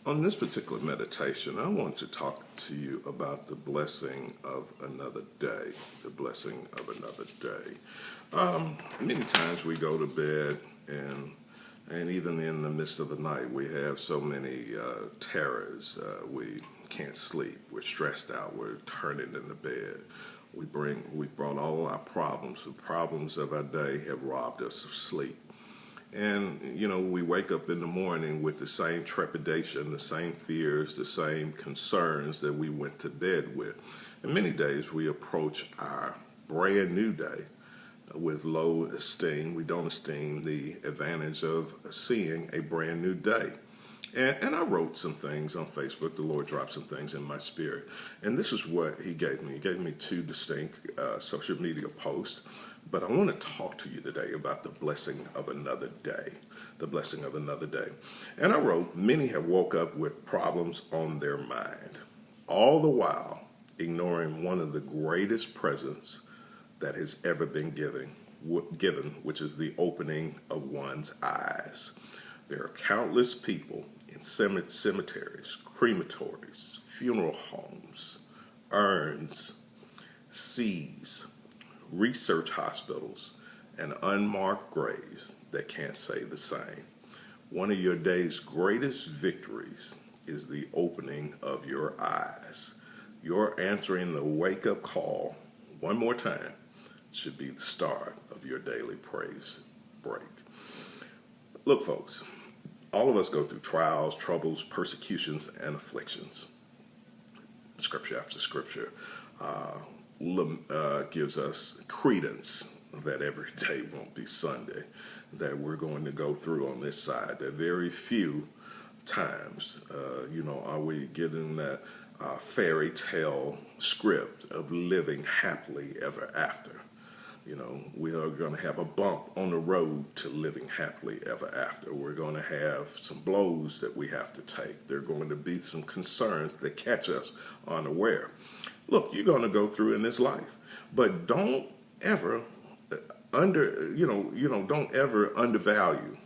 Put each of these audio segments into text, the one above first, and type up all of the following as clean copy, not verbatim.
On this particular meditation, I want to talk to you about the blessing of another day. The blessing of another day. Many times we go to bed and even in the midst of the night, we have so many terrors. We can't sleep. We're stressed out. We're turning in the bed. We've brought all our problems. The problems of our day have robbed us of sleep. And, we wake up in the morning with the same trepidation, the same fears, the same concerns that we went to bed with. And many days we approach our brand new day with low esteem. We don't esteem the advantage of seeing a brand new day. And I wrote some things on Facebook. The Lord dropped some things in my spirit. And this is what He gave me. He gave me two distinct social media posts. But I want to talk to you today about the blessing of another day. The blessing of another day. And I wrote, many have woke up with problems on their mind, all the while ignoring one of the greatest presents that has ever been given, which is the opening of one's eyes. There are countless people in cemeteries, crematories, funeral homes, urns, seas, research hospitals, and unmarked graves that can't say the same. One of your day's greatest victories is the opening of your eyes. Your answering the wake-up call one more time should be the start of your daily praise break. Look, folks, all of us go through trials, troubles, persecutions, and afflictions. Scripture after scripture gives us credence that every day won't be Sunday, that we're going to go through on this side. That very few times, are we getting that fairy tale script of living happily ever after. We are going to have a bump on the road to living happily ever after. We're going to have some blows that we have to take. There are going to be some concerns that catch us unaware. Look, you're going to go through in this life, but don't ever don't ever undervalue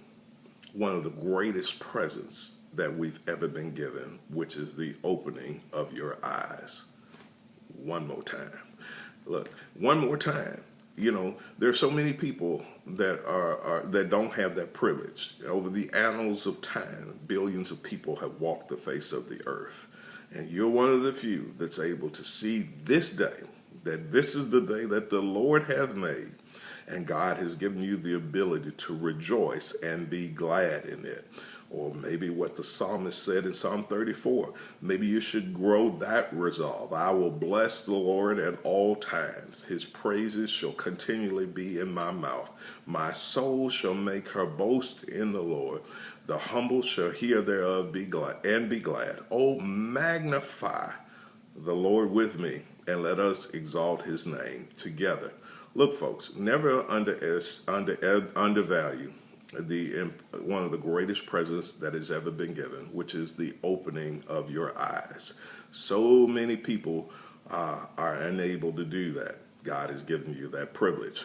one of the greatest presents that we've ever been given, which is the opening of your eyes. One more time. Look, one more time. There are so many people that that don't have that privilege. Over the annals of time, billions of people have walked the face of the earth. And you're one of the few that's able to see this day, that this is the day that the Lord has made. And God has given you the ability to rejoice and be glad in it. Or maybe what the psalmist said in Psalm 34, maybe you should grow that resolve. I will bless the Lord at all times. His praises shall continually be in my mouth. My soul shall make her boast in the Lord. The humble shall hear thereof be glad. Oh, magnify the Lord with me, and let us exalt his name together. Look, folks, never undervalue one of the greatest presents that has ever been given, which is the opening of your eyes. So many people are unable to do that. God has given you that privilege.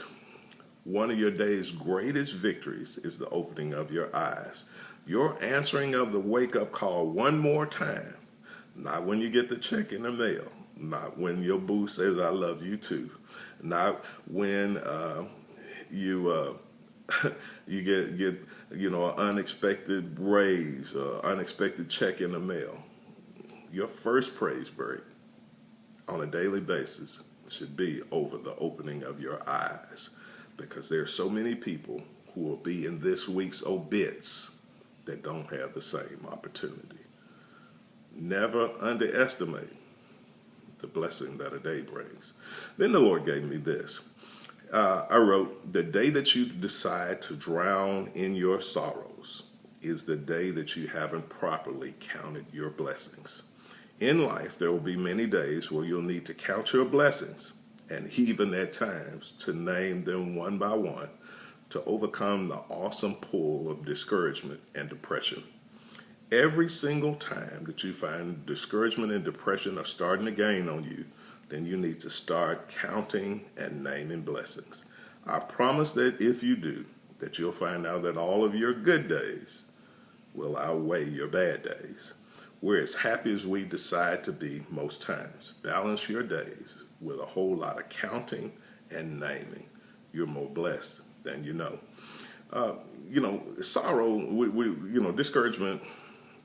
One of your day's greatest victories is the opening of your eyes. Your answering of the wake-up call one more time, not when you get the check in the mail, not when your boo says, I love you too, not when you get an unexpected raise or unexpected check in the mail. Your first praise break on a daily basis should be over the opening of your eyes, because there are so many people who will be in this week's obits that don't have the same opportunity. Never underestimate the blessing that a day brings. Then the Lord gave me this. I wrote, the day that you decide to drown in your sorrows is the day that you haven't properly counted your blessings. In life, there will be many days where you'll need to count your blessings, and even at times to name them one by one, to overcome the awesome pull of discouragement and depression. Every single time that you find discouragement and depression are starting to gain on you, then you need to start counting and naming blessings. I promise that if you do, that you'll find out that all of your good days will outweigh your bad days. We're as happy as we decide to be most times. Balance your days with a whole lot of counting and naming. You're more blessed than you know. Sorrow, discouragement,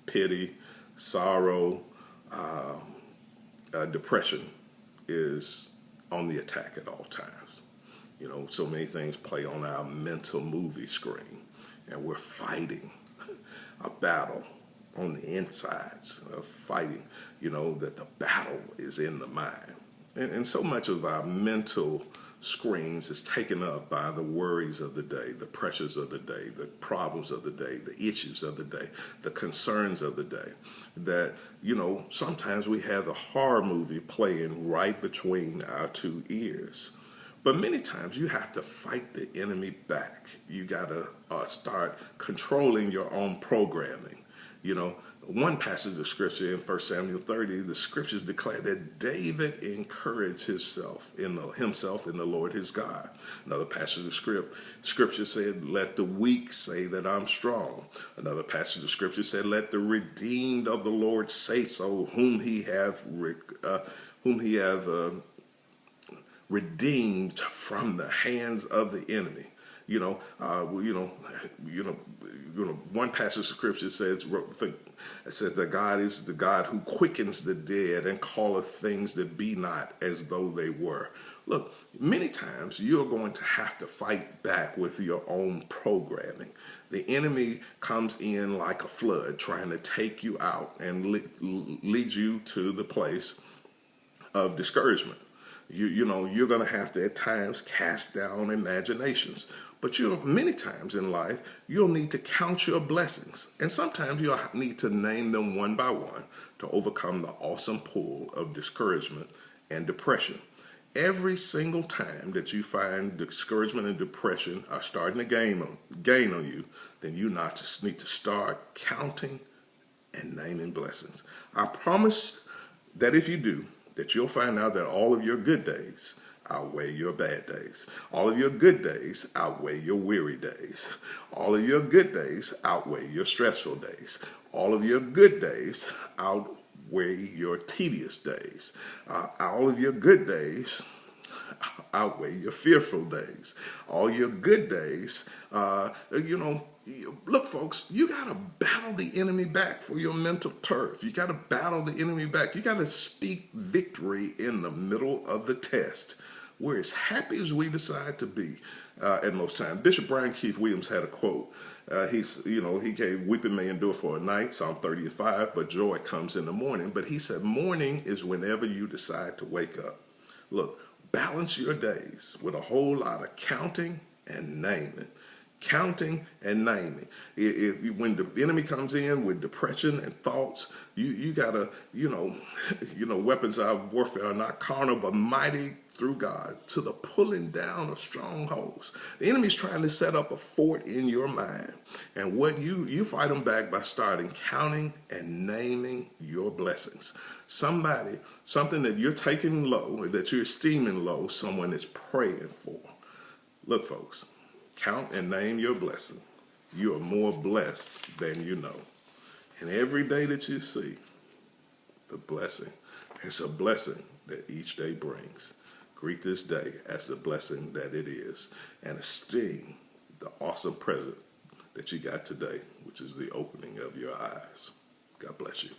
pity, sorrow, depression is on the attack at all times. So many things play on our mental movie screen, and we're fighting a battle on the insides of fighting, that the battle is in the mind. And so much of our mental screens is taken up by the worries of the day, the pressures of the day, the problems of the day, the issues of the day, the concerns of the day, that, sometimes we have a horror movie playing right between our two ears. But many times you have to fight the enemy back. You got to start controlling your own programming. One passage of scripture in 1 Samuel 30, the scriptures declare that David encouraged himself in the Lord his God. Another passage of scripture said, let the weak say that I'm strong. Another passage of scripture said, let the redeemed of the Lord say so, whom he have redeemed from the hands of the enemy. One passage of scripture says that God is the God who quickens the dead and calleth things that be not as though they were. Look, many times you're going to have to fight back with your own programming. The enemy comes in like a flood trying to take you out and leads you to the place of discouragement. You're going to have to at times cast down imaginations. But many times in life, you'll need to count your blessings. And sometimes you'll need to name them one by one to overcome the awesome pull of discouragement and depression. Every single time that you find discouragement and depression are starting to gain on you, then you need to start counting and naming blessings. I promise that if you do, that you'll find out that all of your good days outweigh your bad days. All of your good days outweigh your weary days. All of your good days outweigh your stressful days. All of your good days outweigh your tedious days. All of your good days outweigh your fearful days. All your good days, look, folks, you got to battle the enemy back for your mental turf. You got to battle the enemy back. You got to speak victory in the middle of the test. We're as happy as we decide to be at most times. Bishop Brian Keith Williams had a quote. He gave weeping may endure for a night, Psalm 30:5, but joy comes in the morning. But he said, morning is whenever you decide to wake up. Look, balance your days with a whole lot of counting and naming. Counting and naming. When the enemy comes in with depression and thoughts, you gotta, weapons of warfare are not carnal but mighty through God to the pulling down of strongholds. The enemy's trying to set up a fort in your mind, and what you fight him back by starting counting and naming your blessings. Something that you're taking low, that you're esteeming low, someone is praying for. Look, folks. Count and name your blessing. You are more blessed than you know. And every day that you see, the blessing, it's a blessing that each day brings. Greet this day as the blessing that it is, and esteem the awesome present that you got today, which is the opening of your eyes. God bless you.